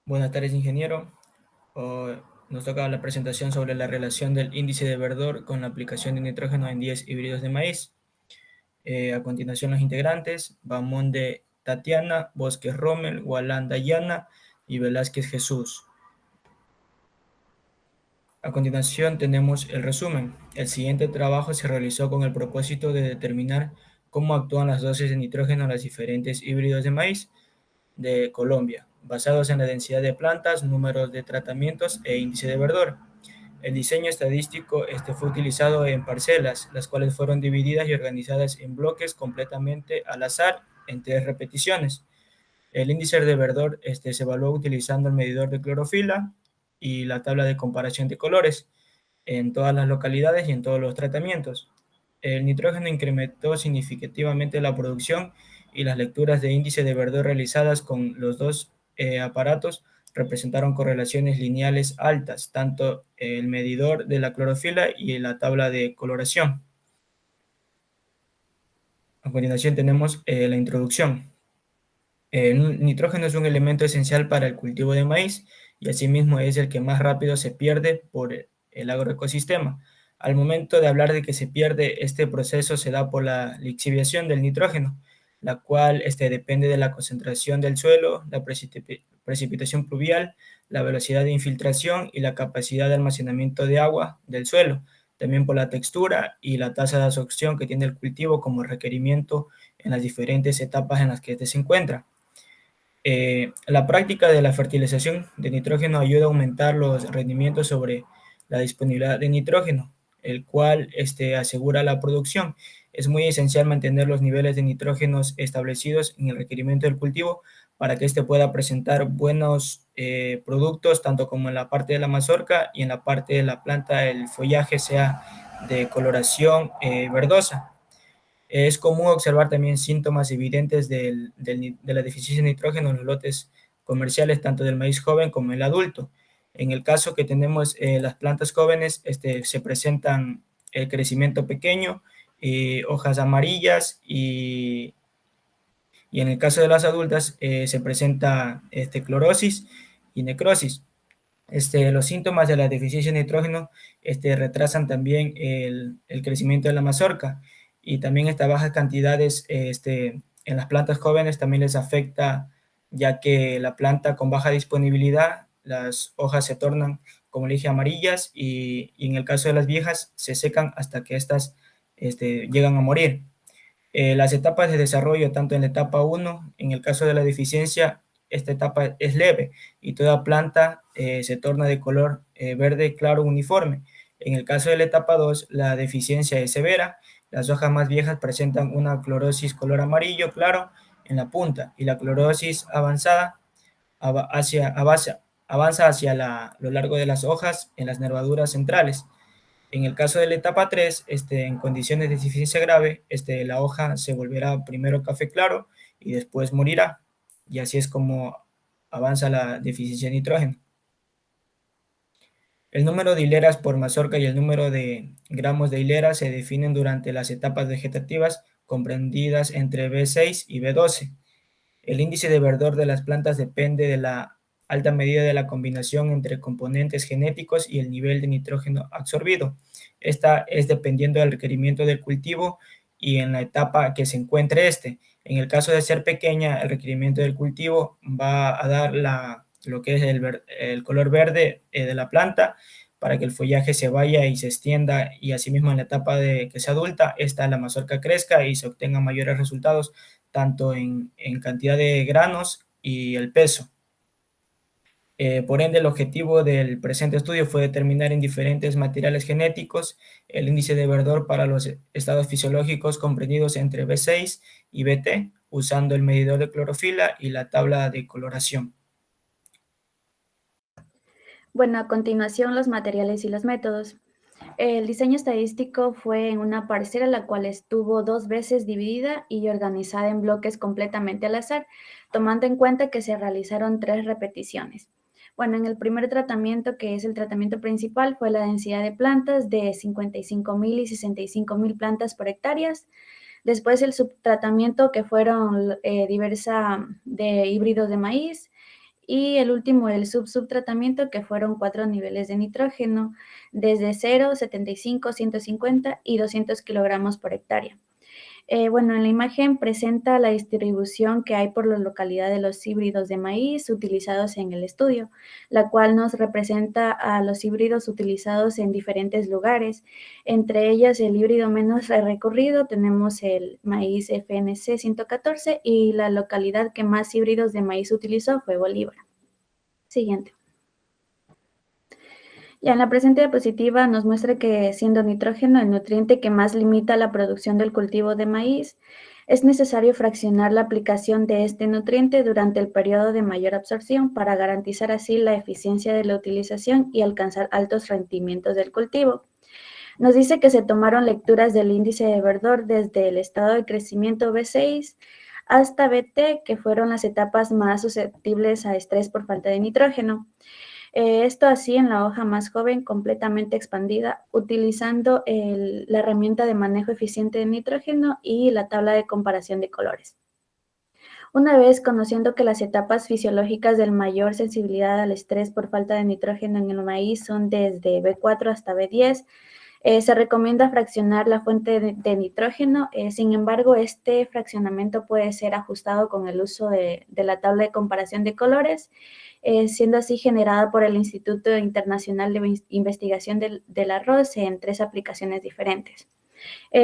Buenas tardes, ingeniero. Hoy nos toca la presentación sobre la relación del índice de verdor con la aplicación de nitrógeno en 10 híbridos de maíz. A continuación, los integrantes: Bamonde Tatiana, Bosques Rommel, Gualán Dayana y Velázquez Jesús. A continuación tenemos el resumen. El siguiente trabajo se realizó con el propósito de determinar cómo actúan las dosis de nitrógeno en los diferentes híbridos de maíz de Colombia, basados en la densidad de plantas, números de tratamientos e índice de verdor. El diseño estadístico fue utilizado en parcelas, las cuales fueron divididas y organizadas en bloques completamente al azar en 3 repeticiones. El índice de verdor se evaluó utilizando el medidor de clorofila y la tabla de comparación de colores en todas las localidades y en todos los tratamientos. El nitrógeno incrementó significativamente la producción y las lecturas de índice de verdor realizadas con los dos aparatos representaron correlaciones lineales altas, tanto el medidor de la clorofila y la tabla de coloración. A continuación tenemos la introducción. El nitrógeno es un elemento esencial para el cultivo de maíz y asimismo es el que más rápido se pierde por el agroecosistema. Al momento de hablar de que se pierde, este proceso se da por la lixiviación del nitrógeno, la cual depende de la concentración del suelo, la precipitación pluvial, la velocidad de infiltración y la capacidad de almacenamiento de agua del suelo, también por la textura y la tasa de absorción que tiene el cultivo como requerimiento en las diferentes etapas en las que este se encuentra. La práctica de la fertilización de nitrógeno ayuda a aumentar los rendimientos sobre la disponibilidad de nitrógeno, el cual asegura la producción. Es muy esencial mantener los niveles de nitrógeno establecidos en el requerimiento del cultivo para que éste pueda presentar buenos productos, tanto como en la parte de la mazorca y en la parte de la planta el follaje sea de coloración verdosa. Es común observar también síntomas evidentes de la deficiencia de nitrógeno en los lotes comerciales, tanto del maíz joven como el adulto. En el caso que tenemos las plantas jóvenes, se presentan el crecimiento pequeño, hojas amarillas y en el caso de las adultas se presenta clorosis y necrosis. Los síntomas de la deficiencia de nitrógeno retrasan también el crecimiento de la mazorca y también estas bajas cantidades en las plantas jóvenes también les afecta, ya que la planta con baja disponibilidad, las hojas se tornan, como le dije, amarillas y en el caso de las viejas se secan hasta que estas llegan a morir. Las etapas de desarrollo, tanto en la etapa 1, en el caso de la deficiencia, esta etapa es leve y toda planta se torna de color verde claro uniforme. En el caso de la etapa 2, la deficiencia es severa. Las hojas más viejas presentan una clorosis color amarillo claro en la punta y la clorosis avanzada avanza hacia lo largo de las hojas en las nervaduras centrales. En el caso de la etapa 3, en condiciones de deficiencia grave, la hoja se volverá primero café claro y después morirá. Y así es como avanza la deficiencia de nitrógeno. El número de hileras por mazorca y el número de gramos de hilera se definen durante las etapas vegetativas comprendidas entre B6 y B12. El índice de verdor de las plantas depende de la alta medida de la combinación entre componentes genéticos y el nivel de nitrógeno absorbido. Esta es dependiendo del requerimiento del cultivo y en la etapa que se encuentre este. En el caso de ser pequeña, el requerimiento del cultivo va a dar lo que es el color verde de la planta para que el follaje se vaya y se extienda y asimismo en la etapa de que sea adulta, la mazorca crezca y se obtengan mayores resultados tanto en cantidad de granos y el peso. Por ende, el objetivo del presente estudio fue determinar en diferentes materiales genéticos el índice de verdor para los estados fisiológicos comprendidos entre B6 y BT, usando el medidor de clorofila y la tabla de coloración. Bueno, a continuación los materiales y los métodos. El diseño estadístico fue en una parcela la cual estuvo 2 veces dividida y organizada en bloques completamente al azar, tomando en cuenta que se realizaron 3 repeticiones. Bueno, en el primer tratamiento, que es el tratamiento principal, fue la densidad de plantas de 55,000 y 65,000 plantas por hectáreas. Después el subtratamiento, que fueron diversa de híbridos de maíz, Y el último, el subtratamiento, que fueron 4 niveles de nitrógeno, desde 0, 75, 150 y 200 kilogramos por hectárea. Bueno, en la imagen presenta la distribución que hay por la localidad de los híbridos de maíz utilizados en el estudio, la cual nos representa a los híbridos utilizados en diferentes lugares. Entre ellas, el híbrido menos recorrido, tenemos el maíz FNC 114 y la localidad que más híbridos de maíz utilizó fue Bolívar. Siguiente. Ya en la presente diapositiva nos muestra que, siendo nitrógeno el nutriente que más limita la producción del cultivo de maíz, es necesario fraccionar la aplicación de este nutriente durante el periodo de mayor absorción para garantizar así la eficiencia de la utilización y alcanzar altos rendimientos del cultivo. Nos dice que se tomaron lecturas del índice de verdor desde el estado de crecimiento B6 hasta BT, que fueron las etapas más susceptibles a estrés por falta de nitrógeno. Esto así en la hoja más joven, completamente expandida, utilizando la herramienta de manejo eficiente de nitrógeno y la tabla de comparación de colores. Una vez conociendo que las etapas fisiológicas de mayor sensibilidad al estrés por falta de nitrógeno en el maíz son desde B4 hasta B10, se recomienda fraccionar la fuente de nitrógeno. Sin embargo, este fraccionamiento puede ser ajustado con el uso de la tabla de comparación de colores, siendo así generada por el Instituto Internacional de Investigación del Arroz en 3 aplicaciones diferentes.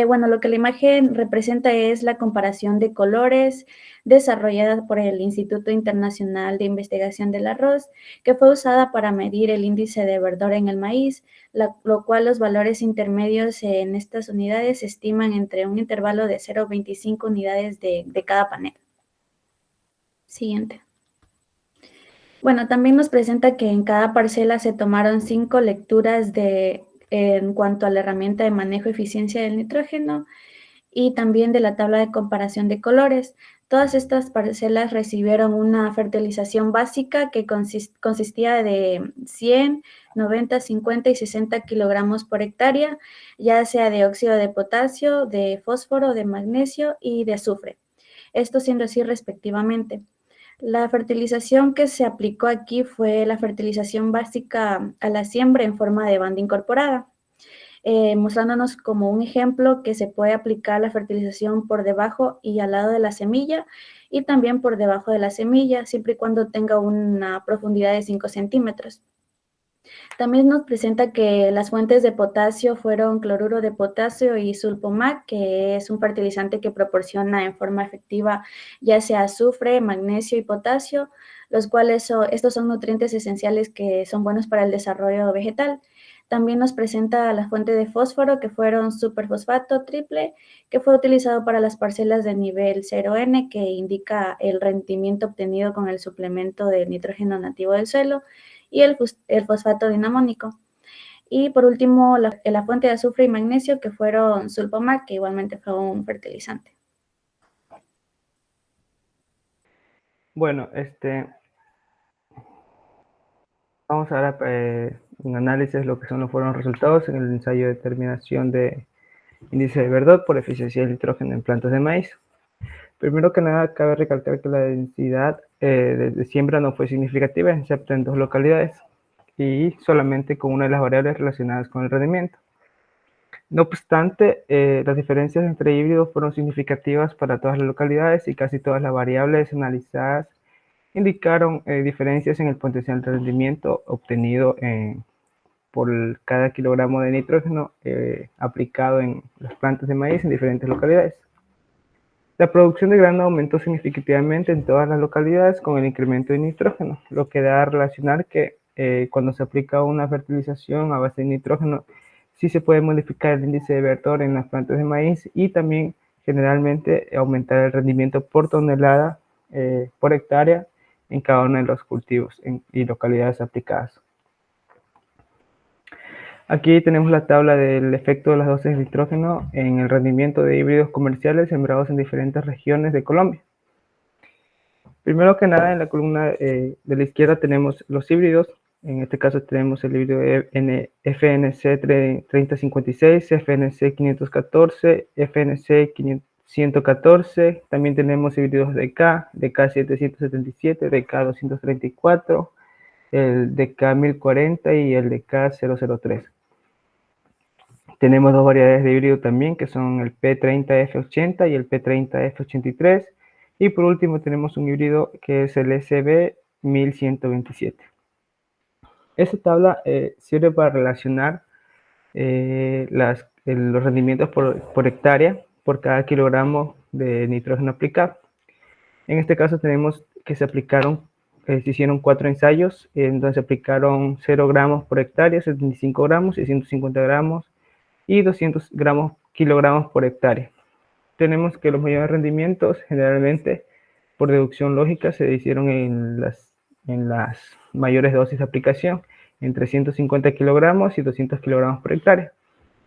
Bueno, lo que la imagen representa es la comparación de colores desarrollada por el Instituto Internacional de Investigación del Arroz, que fue usada para medir el índice de verdor en el maíz, lo cual los valores intermedios en estas unidades se estiman entre un intervalo de 0,25 unidades de cada panel. Siguiente. Bueno, también nos presenta que en cada parcela se tomaron 5 lecturas en cuanto a la herramienta de manejo y eficiencia del nitrógeno y también de la tabla de comparación de colores. Todas estas parcelas recibieron una fertilización básica que consistía de 100, 90, 50 y 60 kilogramos por hectárea, ya sea de óxido de potasio, de fósforo, de magnesio y de azufre. Esto siendo así respectivamente. La fertilización que se aplicó aquí fue la fertilización básica a la siembra en forma de banda incorporada, mostrándonos como un ejemplo que se puede aplicar la fertilización por debajo y al lado de la semilla y también por debajo de la semilla, siempre y cuando tenga una profundidad de 5 centímetros. También nos presenta que las fuentes de potasio fueron cloruro de potasio y sulfomac, que es un fertilizante que proporciona en forma efectiva ya sea azufre, magnesio y potasio, los cuales estos son nutrientes esenciales que son buenos para el desarrollo vegetal. También nos presenta la fuente de fósforo, que fueron superfosfato triple, que fue utilizado para las parcelas de nivel 0N, que indica el rendimiento obtenido con el suplemento de nitrógeno nativo del suelo, y el fosfato dinamónico. Y por último, la fuente de azufre y magnesio, que fueron sulfomac, que igualmente fue un fertilizante. Bueno, vamos ahora un análisis de lo que fueron los resultados en el ensayo de determinación de índice de verdor por eficiencia del nitrógeno en plantas de maíz. Primero que nada, cabe recalcar que la densidad de siembra no fue significativa, excepto en 2 localidades, y solamente con una de las variables relacionadas con el rendimiento. No obstante, las diferencias entre híbridos fueron significativas para todas las localidades y casi todas las variables analizadas indicaron diferencias en el potencial de rendimiento obtenido por cada kilogramo de nitrógeno aplicado en las plantas de maíz en diferentes localidades. La producción de grano aumentó significativamente en todas las localidades con el incremento de nitrógeno, lo que da a relacionar que cuando se aplica una fertilización a base de nitrógeno, sí se puede modificar el índice de verdor en las plantas de maíz y también generalmente aumentar el rendimiento por tonelada por hectárea en cada uno de los cultivos y localidades aplicadas. Aquí tenemos la tabla del efecto de las dosis de nitrógeno en el rendimiento de híbridos comerciales sembrados en diferentes regiones de Colombia. Primero que nada, en la columna de la izquierda tenemos los híbridos. En este caso tenemos el híbrido FNC 3056, FNC 514, FNC 114, también tenemos híbridos DK, DK777, DK234, el DK1040 y el DK003. Tenemos dos variedades de híbrido también, que son el P30F80 y el P30F83. Y por último tenemos un híbrido que es el SB1127. Esta tabla sirve para relacionar los rendimientos por hectárea por cada kilogramo de nitrógeno aplicado. En este caso tenemos que se hicieron 4 ensayos, en donde se aplicaron 0 gramos por hectárea, 75 gramos, 650 gramos y 200 kilogramos por hectárea. Tenemos que los mayores rendimientos generalmente por deducción lógica se hicieron en las mayores dosis de aplicación, entre 150 kilogramos y 200 kilogramos por hectárea,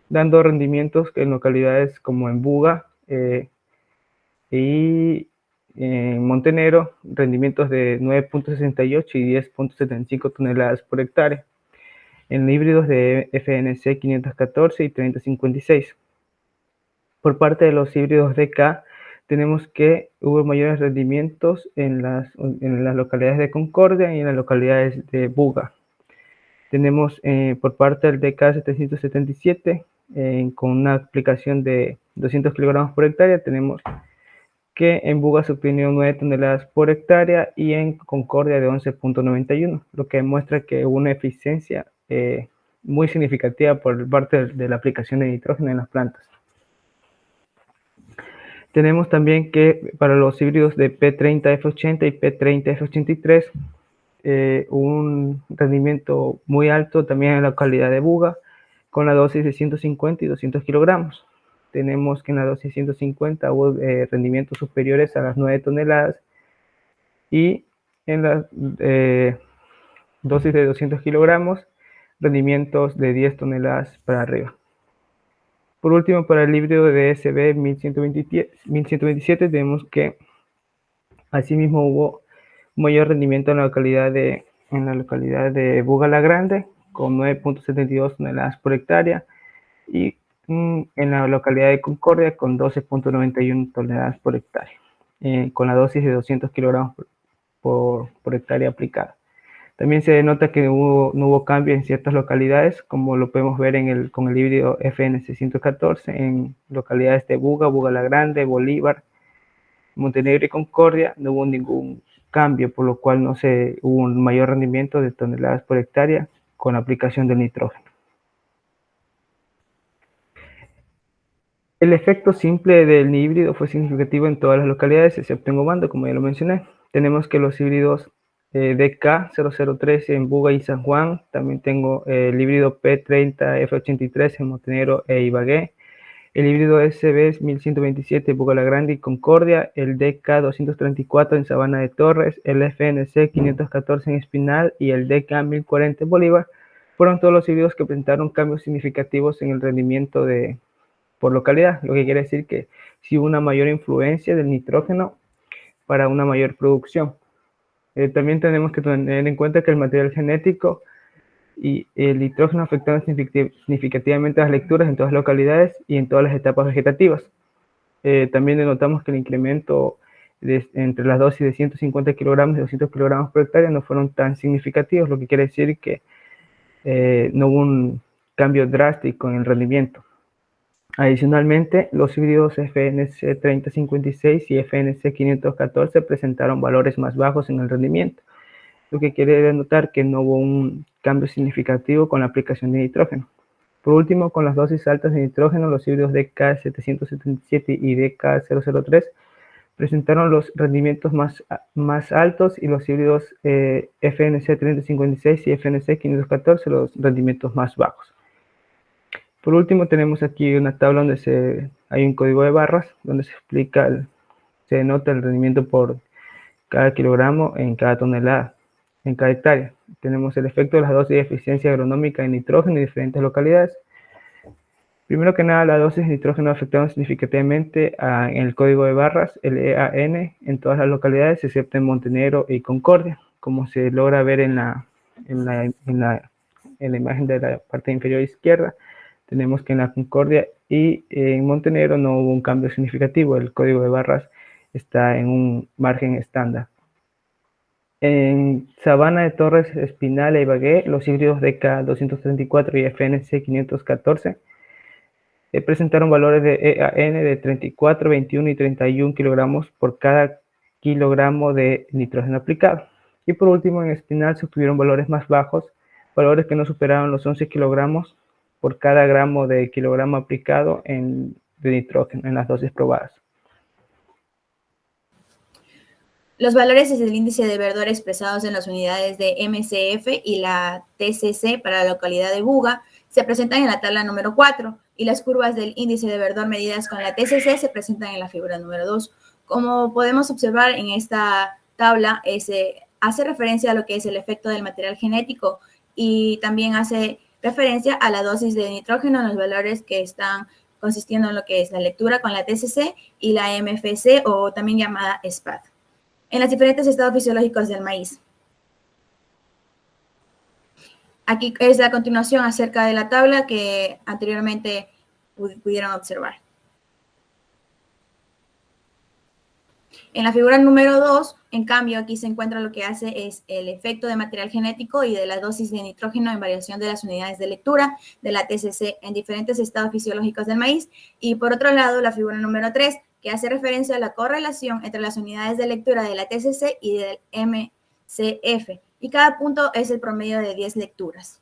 dando rendimientos en localidades como en Buga y en Montenegro, rendimientos de 9.68 y 10.75 toneladas por hectárea, en híbridos de FNC 514 y 3056. Por parte de los híbridos DK, tenemos que hubo mayores rendimientos en las localidades de Concordia y en las localidades de Buga. Tenemos por parte del DK777, con una aplicación de 200 kilogramos por hectárea, tenemos que en Buga se obtuvieron 9 toneladas por hectárea y en Concordia de 11.91, lo que demuestra que hubo una eficiencia muy significativa por parte de la aplicación de nitrógeno en las plantas. Tenemos también que para los híbridos de P30F80 y P30F83 un rendimiento muy alto también en la localidad de Buga, con la dosis de 150 y 200 kilogramos. Tenemos que en la dosis 150 hubo rendimientos superiores a las 9 toneladas y en la dosis de 200 kilogramos rendimientos de 10 toneladas para arriba. Por último, para el híbrido de SB 1127 tenemos que asimismo hubo mayor rendimiento en la localidad de Buga la Grande, con 9.72 toneladas por hectárea, y en la localidad de Concordia con 12.91 toneladas por hectárea, con la dosis de 200 kilogramos por hectárea aplicada. También se nota que no hubo cambio en ciertas localidades, como lo podemos ver con el híbrido FNC 114, en localidades de Buga, Buga la Grande, Bolívar, Montenegro y Concordia. No hubo ningún cambio, por lo cual no hubo un mayor rendimiento de toneladas por hectárea con la aplicación del nitrógeno. El efecto simple del híbrido fue significativo en todas las localidades, excepto en Obando, como ya lo mencioné. Tenemos que los híbridos DK003 en Buga y San Juan, también tengo el híbrido P30F83 en Montenegro e Ibagué, el híbrido SB 1127 en Buga la Grande y Concordia, el DK234 en Sabana de Torres, el FNC 514 en Espinal y el DK1040 en Bolívar. Fueron todos los híbridos que presentaron cambios significativos en el rendimiento por localidad, lo que quiere decir que sí hubo una mayor influencia del nitrógeno para una mayor producción. También tenemos que tener en cuenta que el material genético y el nitrógeno afectaron significativamente las lecturas en todas las localidades y en todas las etapas vegetativas. También denotamos que el incremento entre las dosis de 150 kilogramos y 200 kilogramos por hectárea no fueron tan significativos, lo que quiere decir que no hubo un cambio drástico en el rendimiento. Adicionalmente, los híbridos FNC 3056 y FNC 514 presentaron valores más bajos en el rendimiento, lo que quiere denotar que no hubo un cambio significativo con la aplicación de nitrógeno. Por último, con las dosis altas de nitrógeno, los híbridos DK777 y DK003 presentaron los rendimientos más altos y los híbridos FNC 3056 y FNC 514 los rendimientos más bajos. Por último, tenemos aquí una tabla donde hay un código de barras donde se denota el rendimiento por cada kilogramo en cada tonelada, en cada hectárea. Tenemos el efecto de las dosis de eficiencia agronómica en nitrógeno en diferentes localidades. Primero que nada, la dosis de nitrógeno afectaron significativamente en el código de barras, el EAN, en todas las localidades, excepto en Montenegro y Concordia, como se logra ver en la imagen de la parte inferior izquierda. tenemos que en la Concordia y en Montenegro no hubo un cambio significativo. El código de barras está en un margen estándar. En Sabana de Torres, Espinal e Ibagué, los híbridos DK234 y FNC514 presentaron valores de EAN de 34, 21 y 31 kilogramos por cada kilogramo de nitrógeno aplicado. Y por último, en Espinal se obtuvieron valores más bajos, valores que no superaron los 11 kilogramos por cada gramo de kilogramo aplicado de nitrógeno en las dosis probadas. Los valores del índice de verdor expresados en las unidades de MCF y la TCC para la localidad de Buga se presentan en la tabla número 4 y las curvas del índice de verdor medidas con la TCC se presentan en la figura número 2. Como podemos observar en esta tabla, hace referencia a lo que es el efecto del material genético y también hace referencia a la dosis de nitrógeno en los valores que están consistiendo en lo que es la lectura con la TCC y la MFC o también llamada SPAD en los diferentes estados fisiológicos del maíz. Aquí es la continuación acerca de la tabla que anteriormente pudieron observar. En la figura número 2, en cambio, aquí se encuentra lo que hace es el efecto de material genético y de la dosis de nitrógeno en variación de las unidades de lectura de la TCC en diferentes estados fisiológicos del maíz. Y por otro lado, la figura número 3, que hace referencia a la correlación entre las unidades de lectura de la TCC y del MCF. Y cada punto es el promedio de 10 lecturas.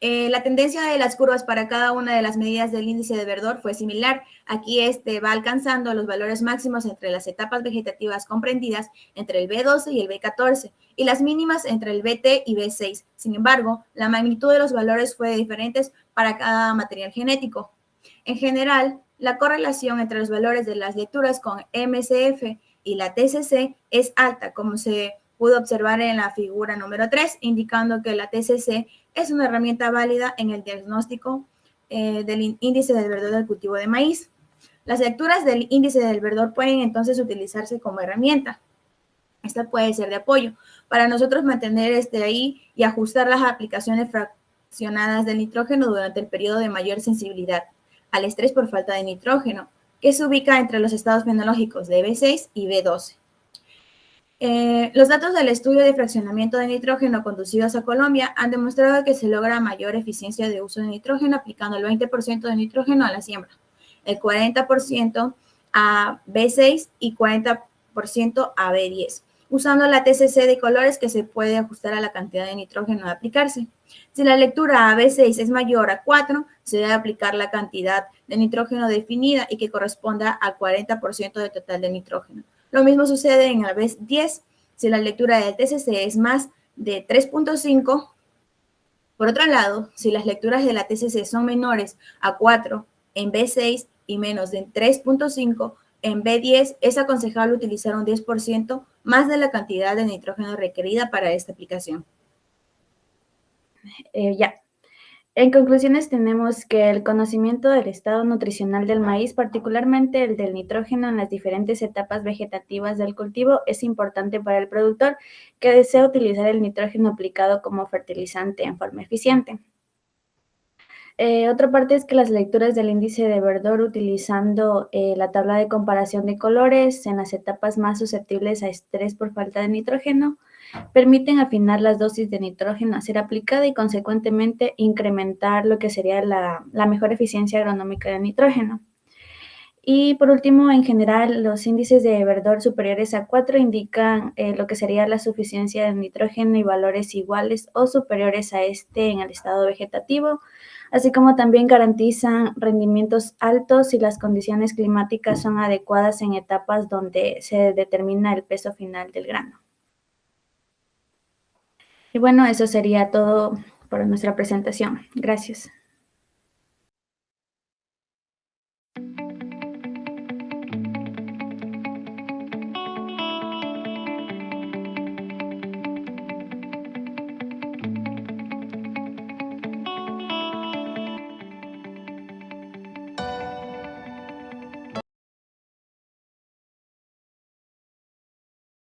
La tendencia de las curvas para cada una de las medidas del índice de verdor fue similar. Aquí va alcanzando los valores máximos entre las etapas vegetativas comprendidas entre el B12 y el B14 y las mínimas entre el BT y B6. Sin embargo, la magnitud de los valores fue diferentes para cada material genético. En general, la correlación entre los valores de las lecturas con MCF y la TCC es alta, como se pudo observar en la figura número 3, indicando que la TCC es una herramienta válida en el diagnóstico del índice del verdor del cultivo de maíz. Las lecturas del índice del verdor pueden entonces utilizarse como herramienta. Esta puede ser de apoyo para nosotros mantener ahí y ajustar las aplicaciones fraccionadas del nitrógeno durante el periodo de mayor sensibilidad al estrés por falta de nitrógeno, que se ubica entre los estados fenológicos de B6 y B12. Los datos del estudio de fraccionamiento de nitrógeno conducidos a Colombia han demostrado que se logra mayor eficiencia de uso de nitrógeno aplicando el 20% de nitrógeno a la siembra, el 40% a B6 y 40% a B10, usando la TCC de colores que se puede ajustar a la cantidad de nitrógeno a aplicarse. Si la lectura a B6 es mayor a 4, se debe aplicar la cantidad de nitrógeno definida y que corresponda al 40% del total de nitrógeno. Lo mismo sucede en el B10 si la lectura del TCC es más de 3.5. Por otro lado, si las lecturas de la TCC son menores a 4 en B6 y menos de 3.5 en B10, es aconsejable utilizar un 10% más de la cantidad de nitrógeno requerida para esta aplicación. En conclusiones, tenemos que el conocimiento del estado nutricional del maíz, particularmente el del nitrógeno en las diferentes etapas vegetativas del cultivo, es importante para el productor que desea utilizar el nitrógeno aplicado como fertilizante en forma eficiente. Otra parte es que las lecturas del índice de verdor utilizando la tabla de comparación de colores en las etapas más susceptibles a estrés por falta de nitrógeno permiten afinar las dosis de nitrógeno a ser aplicada y consecuentemente incrementar lo que sería la mejor eficiencia agronómica de nitrógeno. Y por último, en general, los índices de verdor superiores a 4 indican lo que sería la suficiencia de nitrógeno y valores iguales o superiores a en el estado vegetativo, así como también garantizan rendimientos altos si las condiciones climáticas son adecuadas en etapas donde se determina el peso final del grano. Y bueno, eso sería todo por nuestra presentación. Gracias.